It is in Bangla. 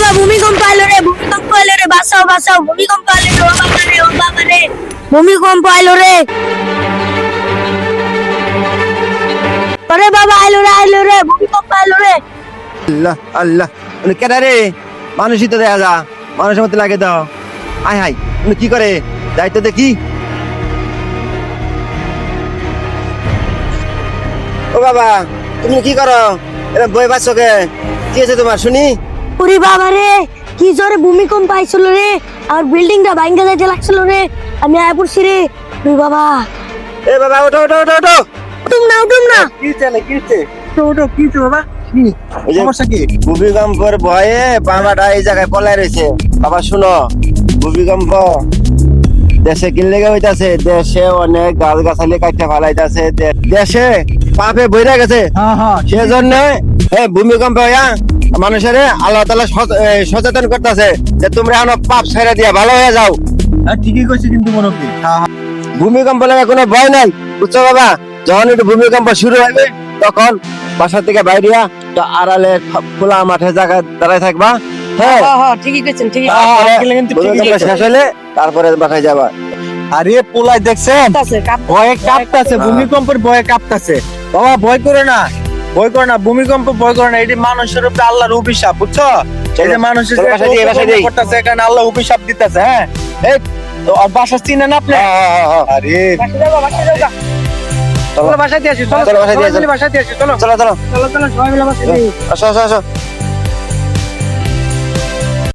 বাবা ভূমিকম্প আইলো রে বাঁচাও বাঁচাও ভূমিকম্প আইলো রে ও বাবা রে ভূমিকম্প আইলো রে আরে বাবা আইলো রে ভূমিকম্প আইলো রে আল্লাহ আল্লাহ কেডা রে মানুষই তো দেখা যা মানুষের মতো লাগে দাও আয় হাই কি করে দায়িত্ব দেখি ও বাবা তুমি কি করো এরা বই বাচ্চো কে কি আছে তোমার শুনি ওরে বাবা রে কি জোরে ভূমিকম্প আইছিল রে আর বিল্ডিংটা ভাঙা যাইতে লাগছিল রে আমি আয় পড়ছি রে ওরে বাবা এ বাবা ওঠো ওঠো ওঠো ওঠো উঠুম না কি চলে কি হচ্ছে ওটো কি হচ্ছে বাবা? সমস্যা কি? ভূমিকম্পের ভয়ে বাবাটা এই জায়গায় পলায় রয়েছে বাবা শুনো ভূমিকম্প দেশে কি লেগে হইতাছে দেশে অনেক গাছ গাছালি কাটতে ফালাইতাছে দেশে পাপে বইরা গেছে সেজন্য ভূমিকম্প হইয়া মানুষের আল্লাহ তাআলা সচেতন করতেছে যে তোমরা এখন পাপ ছেড়ে দিয়া ভালো হয়ে যাও ঠিকই কইছে কিন্তু মনে কি ভূমিকম্প লাগে কোনো ভয় নাই বুঝছো বাবা যখন একটু ভূমিকম্প শুরু হবে তখন বাসা থেকে বাইরিয়া তো আড়ালে খোলা মাঠে জায়গায় দাঁড়ায় থাকবা হ্যাঁ ঠিকই কইছেন ভূমিকম্প শেষ হলে তারপরে বাসায় যাবা আরে পোলাই দেখছেন ভয়ে কাঁপতাছে ভূমিকম্পের ভয়ে কাঁপতাছে বাবা ভয় করো না ভূমিকম্প ভয় করো না এটি মানুষের উপরে আল্লাহর অভিশাপ বুঝছো এই যে মানুষের চলো, বাসায় যাই। করতেছে এখানে আল্লাহ অভিশাপ দিতেছে হ্যাঁ এই তো আর বাসা চিনেন আপনি আরে চলো বাসা দিয়ে আসি চলো চলো, বাসায় দিয়ে আসি। বাসা দিয়ে আসি চলো চলো চলো চলো সবাই মিলে বাসা আসো আসো আসো